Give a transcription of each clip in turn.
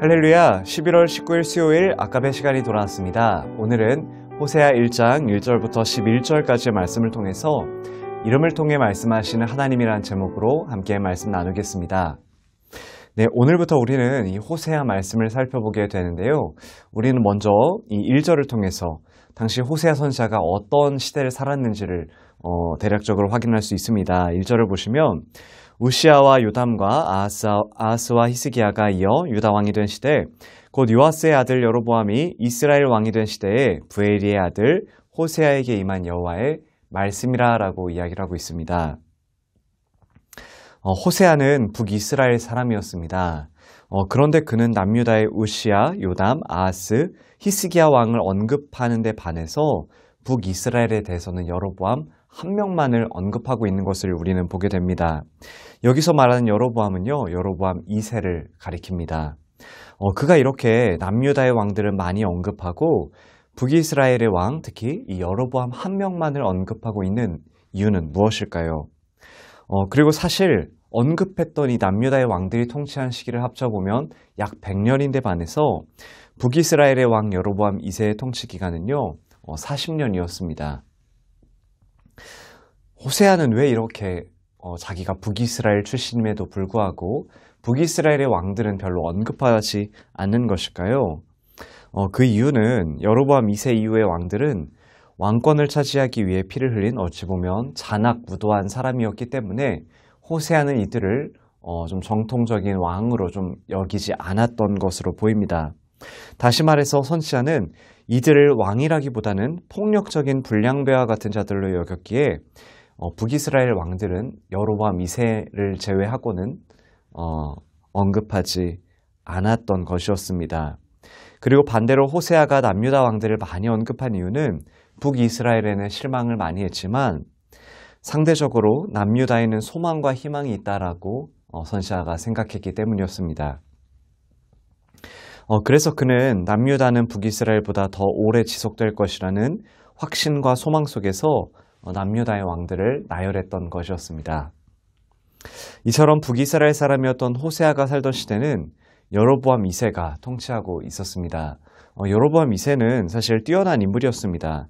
할렐루야, 11월 19일 수요일 아까베 시간이 돌아왔습니다. 오늘은 호세아 1장 1절부터 11절까지의 말씀을 통해서 이름을 통해 말씀하시는 하나님이라는 제목으로 함께 말씀 나누겠습니다. 네, 오늘부터 우리는 이 호세아 말씀을 살펴보게 되는데요. 우리는 먼저 이 1절을 통해서 당시 호세아 선지자가 어떤 시대를 살았는지를 대략적으로 확인할 수 있습니다. 1절을 보시면 우시아와 요담과 아하스와 히스기야가 이어 유다 왕이 된 시대, 곧 요아스의 아들 여로보암이 이스라엘 왕이 된 시대에 부에리의 아들 호세아에게 임한 여호와의 말씀이라 라고 이야기를 하고 있습니다. 호세아는 북이스라엘 사람이었습니다. 그런데 그는 남유다의 우시아, 요담, 아하스, 히스기야 왕을 언급하는 데 반해서 북이스라엘에 대해서는 여로보암 한 명만을 언급하고 있는 것을 우리는 보게 됩니다. 여기서 말하는 여로보암은요, 여로보암 2세를 가리킵니다. 그가 이렇게 남유다의 왕들을 많이 언급하고 북이스라엘의 왕, 특히 이 여로보암 한 명만을 언급하고 있는 이유는 무엇일까요? 그리고 사실 언급했던 이 남유다의 왕들이 통치한 시기를 합쳐보면 약 100년인데 반해서 북이스라엘의 왕 여로보암 2세의 통치 기간은요, 40년이었습니다. 호세아는 왜 이렇게 자기가 북이스라엘 출신임에도 불구하고 북이스라엘의 왕들은 별로 언급하지 않는 것일까요? 그 이유는 여로보암 2세 이후의 왕들은 왕권을 차지하기 위해 피를 흘린 어찌 보면 잔악무도한 사람이었기 때문에 호세아는 이들을 좀 정통적인 왕으로 좀 여기지 않았던 것으로 보입니다. 다시 말해서 선지자는 이들을 왕이라기보다는 폭력적인 불량배와 같은 자들로 여겼기에 북이스라엘 왕들은 여로보암 2세를 제외하고는 언급하지 않았던 것이었습니다. 그리고 반대로 호세아가 남유다 왕들을 많이 언급한 이유는 북이스라엘에는 실망을 많이 했지만 상대적으로 남유다에는 소망과 희망이 있다라고 선지자가 생각했기 때문이었습니다. 그래서 그는 남유다는 북이스라엘보다 더 오래 지속될 것이라는 확신과 소망 속에서 남유다의 왕들을 나열했던 것이었습니다. 이처럼 북이스라엘 사람이었던 호세아가 살던 시대는 여로보암 2세가 통치하고 있었습니다. 여로보암 2세는 사실 뛰어난 인물이었습니다.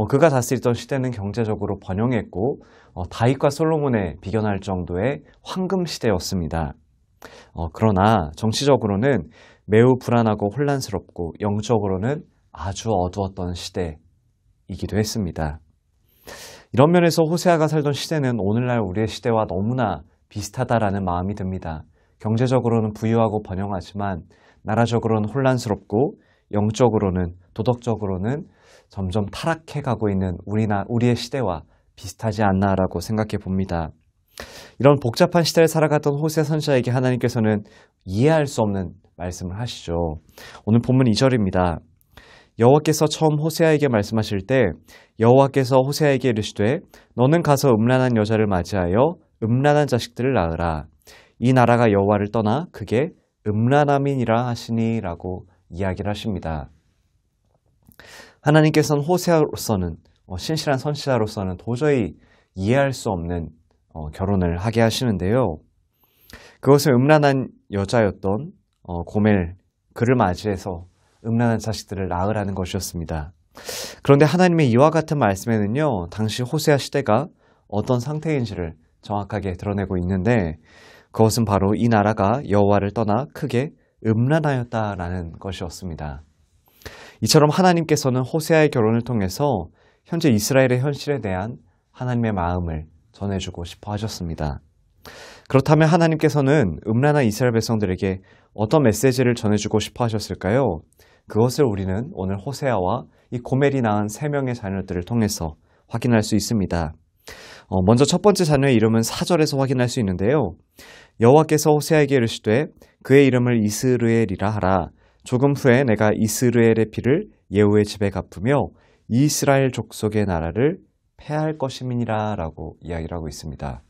그가 다스리던 시대는 경제적으로 번영했고 다윗과 솔로몬에 비견할 정도의 황금 시대였습니다. 그러나 정치적으로는 매우 불안하고 혼란스럽고 영적으로는 아주 어두웠던 시대이기도 했습니다. 이런 면에서 호세아가 살던 시대는 오늘날 우리의 시대와 너무나 비슷하다라는 마음이 듭니다. 경제적으로는 부유하고 번영하지만 나라적으로는 혼란스럽고 영적으로는 도덕적으로는 점점 타락해가고 있는 우리의 시대와 비슷하지 않나라고 생각해 봅니다. 이런 복잡한 시대를 살아갔던 호세아 선지자에게 하나님께서는 이해할 수 없는 말씀을 하시죠. 오늘 본문 2절입니다. 여호와께서 처음 호세아에게 말씀하실 때 여호와께서 호세아에게 이르시되 너는 가서 음란한 여자를 맞이하여 음란한 자식들을 낳으라. 이 나라가 여호와를 떠나 그게 음란함이니라 하시니 라고 이야기를 하십니다. 하나님께서는 호세아로서는 신실한 선지자로서는 도저히 이해할 수 없는 결혼을 하게 하시는데요. 그것은 음란한 여자였던 고멜, 그를 맞이해서 음란한 자식들을 낳으라는 것이었습니다. 그런데 하나님의 이와 같은 말씀에는요, 당시 호세아 시대가 어떤 상태인지를 정확하게 드러내고 있는데 그것은 바로 이 나라가 여호와를 떠나 크게 음란하였다라는 것이었습니다. 이처럼 하나님께서는 호세아의 결혼을 통해서 현재 이스라엘의 현실에 대한 하나님의 마음을 전해주고 싶어 하셨습니다. 그렇다면 하나님께서는 음란한 이스라엘 백성들에게 어떤 메시지를 전해주고 싶어 하셨을까요? 그것을 우리는 오늘 호세아와 이 고멜이 낳은 3명의 자녀들을 통해서 확인할 수 있습니다. 먼저 첫 번째 자녀의 이름은 4절에서 확인할 수 있는데요. 여호와께서 호세아에게 이르시되 그의 이름을 이스르엘이라 하라. 조금 후에 내가 이스르엘의 피를 예후의 집에 갚으며 이스라엘 족속의 나라를 패할 것임이니라 라고 이야기를 하고 있습니다.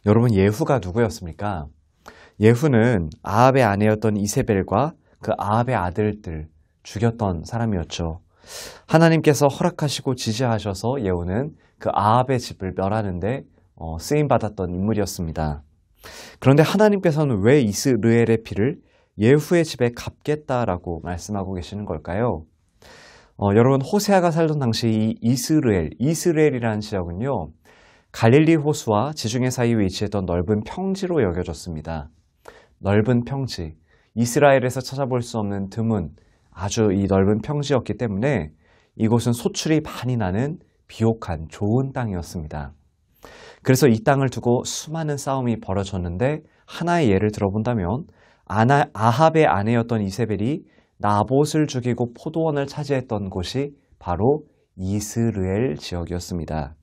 여러분, 예후가 누구였습니까? 예후는 아합의 아내였던 이세벨과 그 아합의 아들들 죽였던 사람이었죠. 하나님께서 허락하시고 지지하셔서 예후는 그 아합의 집을 멸하는데 쓰임받았던 인물이었습니다. 그런데 하나님께서는 왜 이스르엘의 피를 예후의 집에 갚겠다라고 말씀하고 계시는 걸까요? 여러분, 호세아가 살던 당시 이 이스라엘이라는 지역은요, 갈릴리 호수와 지중해 사이에 위치했던 넓은 평지로 여겨졌습니다. 넓은 평지, 이스라엘에서 찾아볼 수 없는 드문 아주 이 넓은 평지였기 때문에 이곳은 소출이 많이 나는 비옥한 좋은 땅이었습니다. 그래서 이 땅을 두고 수많은 싸움이 벌어졌는데 하나의 예를 들어본다면 아합의 아내였던 이세벨이 나봇을 죽이고 포도원을 차지했던 곳이 바로 이스라엘 지역이었습니다.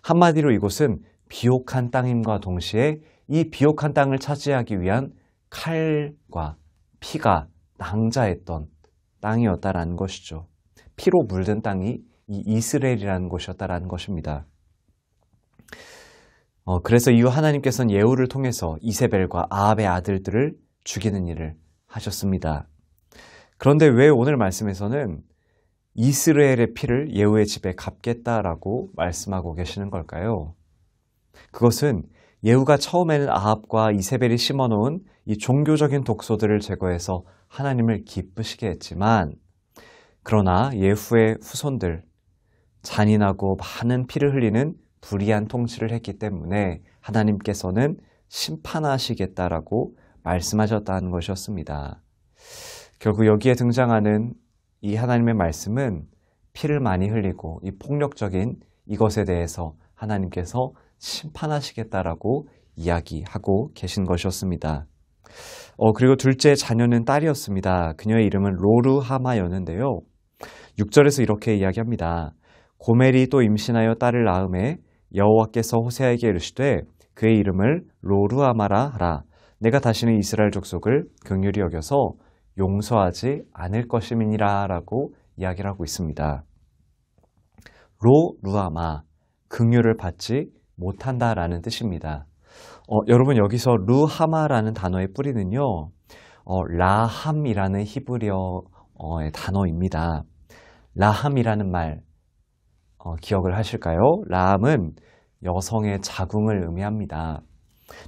한마디로 이곳은 비옥한 땅임과 동시에 이 비옥한 땅을 차지하기 위한 칼과 피가 낭자했던 땅이었다라는 것이죠. 피로 물든 땅이 이 이스라엘이라는 곳이었다라는 것입니다. 그래서 이후 하나님께서는 예후를 통해서 이세벨과 아합의 아들들을 죽이는 일을 하셨습니다. 그런데 왜 오늘 말씀에서는 이스라엘의 피를 예후의 집에 갚겠다라고 말씀하고 계시는 걸까요? 그것은 예후가 처음에는 아합과 이세벨이 심어놓은 이 종교적인 독소들을 제거해서 하나님을 기쁘시게 했지만, 그러나 예후의 후손들, 잔인하고 많은 피를 흘리는 불의한 통치를 했기 때문에 하나님께서는 심판하시겠다라고 말씀하셨다는 것이었습니다. 결국 여기에 등장하는 이 하나님의 말씀은 피를 많이 흘리고 이 폭력적인 이것에 대해서 하나님께서 심판하시겠다라고 이야기하고 계신 것이었습니다. 그리고 둘째 자녀는 딸이었습니다. 그녀의 이름은 로르하마였는데요. 6절에서 이렇게 이야기합니다. 고멜이 또 임신하여 딸을 낳음에 여호와께서 호세아에게 이르시되 그의 이름을 로르하마라 하라. 내가 다시는 이스라엘 족속을 긍휼히 여겨서 용서하지 않을 것임이니라 라고 이야기를 하고 있습니다. 로르하마, 긍휼을 받지 못한다라는 뜻입니다. 여러분, 여기서 루하마라는 단어의 뿌리는요, 라함이라는 히브리어의 단어입니다. 라함이라는 말 기억을 하실까요? 라함은 여성의 자궁을 의미합니다.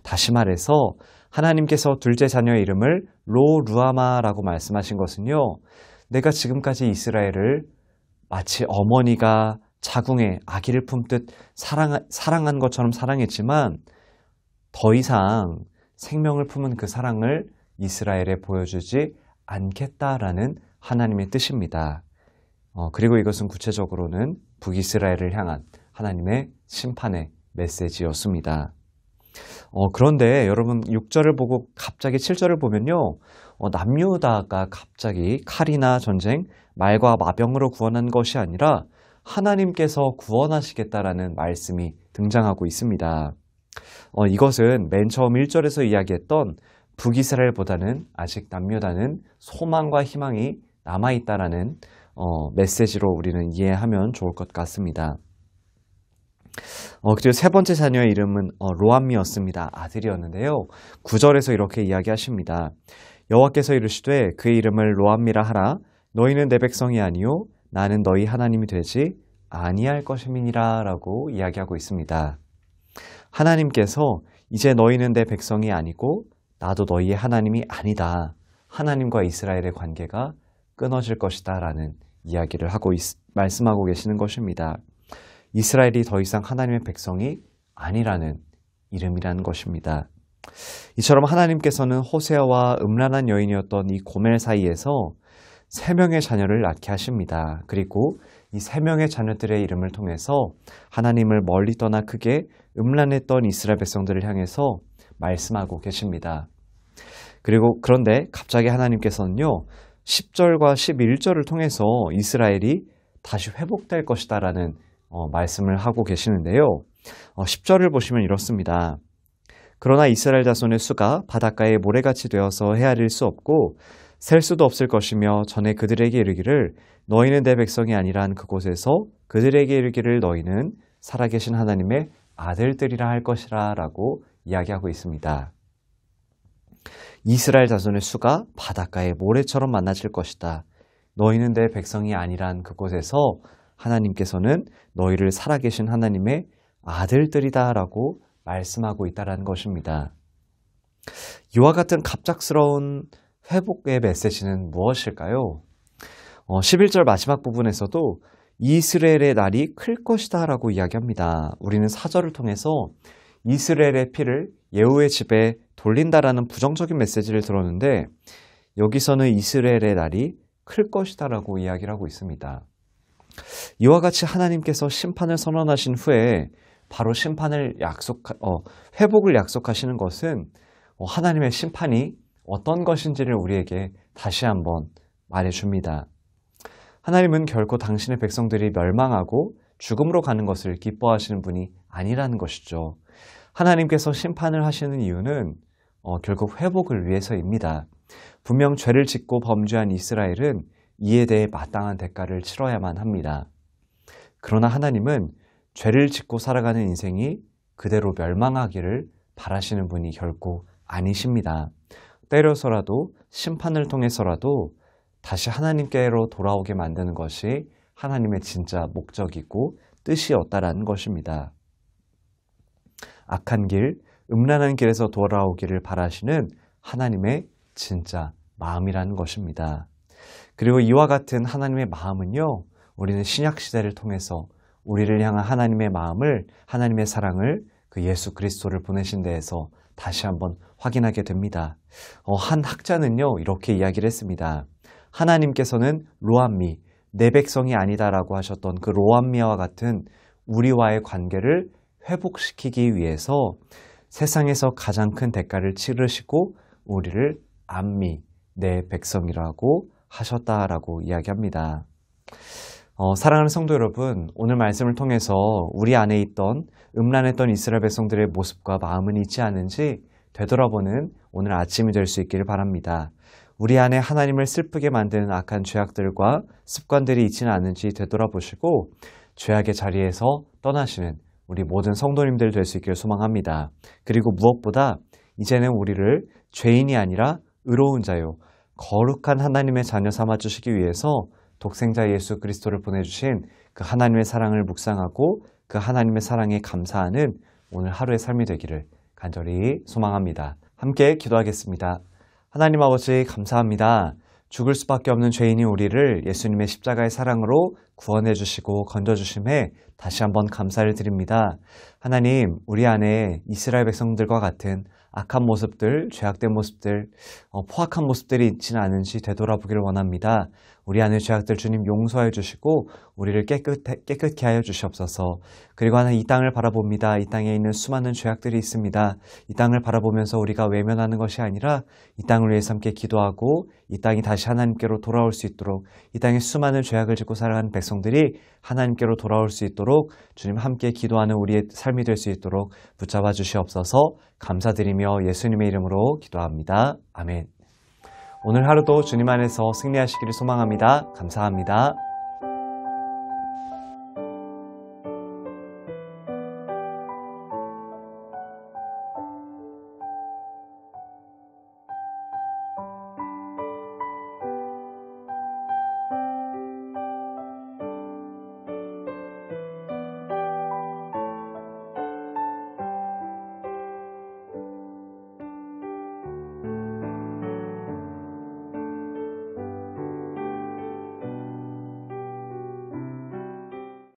다시 말해서 하나님께서 둘째 자녀의 이름을 로루아마라고 말씀하신 것은요, 내가 지금까지 이스라엘을 마치 어머니가 자궁에 아기를 품듯 사랑한 것처럼 사랑했지만 더 이상 생명을 품은 그 사랑을 이스라엘에 보여주지 않겠다라는 하나님의 뜻입니다. 그리고 이것은 구체적으로는 북이스라엘을 향한 하나님의 심판의 메시지였습니다. 그런데 여러분 6절을 보고 갑자기 7절을 보면요, 남유다가 갑자기 칼이나 전쟁, 말과 마병으로 구원한 것이 아니라 하나님께서 구원하시겠다라는 말씀이 등장하고 있습니다. 이것은 맨 처음 1절에서 이야기했던 북이스라엘보다는 아직 남유다는 소망과 희망이 남아있다라는 메시지로 우리는 이해하면 좋을 것 같습니다. 그리고 세 번째 자녀의 이름은 로암미였습니다. 아들이었는데요. 9절에서 이렇게 이야기하십니다. 여호와께서 이르시되 그의 이름을 로암미라 하라. 너희는 내 백성이 아니요 나는 너희 하나님이 되지 아니할 것임이니라 라고 이야기하고 있습니다. 하나님께서 이제 너희는 내 백성이 아니고 나도 너희의 하나님이 아니다. 하나님과 이스라엘의 관계가 끊어질 것이다 라는 이야기를 말씀하고 계시는 것입니다. 이스라엘이 더 이상 하나님의 백성이 아니라는 이름이라는 것입니다. 이처럼 하나님께서는 호세아와 음란한 여인이었던 이 고멜 사이에서 3명의 자녀를 낳게 하십니다. 그리고 이 3명의 자녀들의 이름을 통해서 하나님을 멀리 떠나 크게 음란했던 이스라엘 백성들을 향해서 말씀하고 계십니다. 그런데 갑자기 하나님께서는요, 10절과 11절을 통해서 이스라엘이 다시 회복될 것이다 라는 말씀을 하고 계시는데요. 10절을 보시면 이렇습니다. 그러나 이스라엘 자손의 수가 바닷가에 모래같이 되어서 헤아릴 수 없고 셀 수도 없을 것이며 전에 그들에게 이르기를 너희는 내 백성이 아니란 그곳에서 그들에게 이르기를 너희는 살아계신 하나님의 아들들이라 할 것이라 라고 이야기하고 있습니다. 이스라엘 자손의 수가 바닷가에 모래처럼 많아질 것이다. 너희는 내 백성이 아니란 그곳에서 하나님께서는 너희를 살아계신 하나님의 아들들이다 라고 말씀하고 있다는 것입니다. 이와 같은 갑작스러운 회복의 메시지는 무엇일까요? 11절 마지막 부분에서도 이스라엘의 날이 클 것이다 라고 이야기합니다. 우리는 사절을 통해서 이스라엘의 피를 예후의 집에 돌린다라는 부정적인 메시지를 들었는데 여기서는 이스라엘의 날이 클 것이다 라고 이야기를 하고 있습니다. 이와 같이 하나님께서 심판을 선언하신 후에 바로 회복을 약속하시는 것은 하나님의 심판이 어떤 것인지를 우리에게 다시 한번 말해줍니다. 하나님은 결코 당신의 백성들이 멸망하고 죽음으로 가는 것을 기뻐하시는 분이 아니라는 것이죠. 하나님께서 심판을 하시는 이유는 결국 회복을 위해서입니다. 분명 죄를 짓고 범죄한 이스라엘은 이에 대해 마땅한 대가를 치러야만 합니다. 그러나 하나님은 죄를 짓고 살아가는 인생이 그대로 멸망하기를 바라시는 분이 결코 아니십니다. 때려서라도 심판을 통해서라도 다시 하나님께로 돌아오게 만드는 것이 하나님의 진짜 목적이고 뜻이었다라는 것입니다. 악한 길, 음란한 길에서 돌아오기를 바라시는 하나님의 진짜 마음이라는 것입니다. 그리고 이와 같은 하나님의 마음은요, 우리는 신약시대를 통해서 우리를 향한 하나님의 마음을, 하나님의 사랑을 그 예수 그리스도를 보내신 데에서 다시 한번 확인하게 됩니다. 한 학자는요, 이렇게 이야기를 했습니다. 하나님께서는 로암미, 내 백성이 아니다라고 하셨던 그 로암미와 같은 우리와의 관계를 회복시키기 위해서 세상에서 가장 큰 대가를 치르시고 우리를 암미, 내 백성이라고 하셨다라고 이야기합니다. 사랑하는 성도 여러분, 오늘 말씀을 통해서 우리 안에 있던 음란했던 이스라엘 백성들의 모습과 마음은 있지 않은지 되돌아보는 오늘 아침이 될 수 있기를 바랍니다. 우리 안에 하나님을 슬프게 만드는 악한 죄악들과 습관들이 있지는 않은지 되돌아보시고 죄악의 자리에서 떠나시는 우리 모든 성도님들 될 수 있기를 소망합니다. 그리고 무엇보다 이제는 우리를 죄인이 아니라 의로운 자요, 거룩한 하나님의 자녀 삼아주시기 위해서 독생자 예수 그리스도를 보내주신 그 하나님의 사랑을 묵상하고 그 하나님의 사랑에 감사하는 오늘 하루의 삶이 되기를 간절히 소망합니다. 함께 기도하겠습니다. 하나님 아버지 감사합니다. 죽을 수밖에 없는 죄인인 우리를 예수님의 십자가의 사랑으로 구원해 주시고 건져 주심에 다시 한번 감사를 드립니다. 하나님, 우리 안에 이스라엘 백성들과 같은 악한 모습들, 죄악된 모습들, 포악한 모습들이 있지는 않은지 되돌아보기를 원합니다. 우리 안의 죄악들 주님 용서해 주시고 우리를 깨끗게 하여 주시옵소서. 그리고 하나 이 땅을 바라봅니다. 이 땅에 있는 수많은 죄악들이 있습니다. 이 땅을 바라보면서 우리가 외면하는 것이 아니라 이 땅을 위해서 함께 기도하고 이 땅이 다시 하나님께로 돌아올 수 있도록, 이 땅에 수많은 죄악을 짓고 살아가는 백성들이 하나님께로 돌아올 수 있도록 주님 함께 기도하는 우리의 삶이 될 수 있도록 붙잡아 주시옵소서. 감사드리며 예수님의 이름으로 기도합니다. 아멘. 오늘 하루도 주님 안에서 승리하시기를 소망합니다. 감사합니다.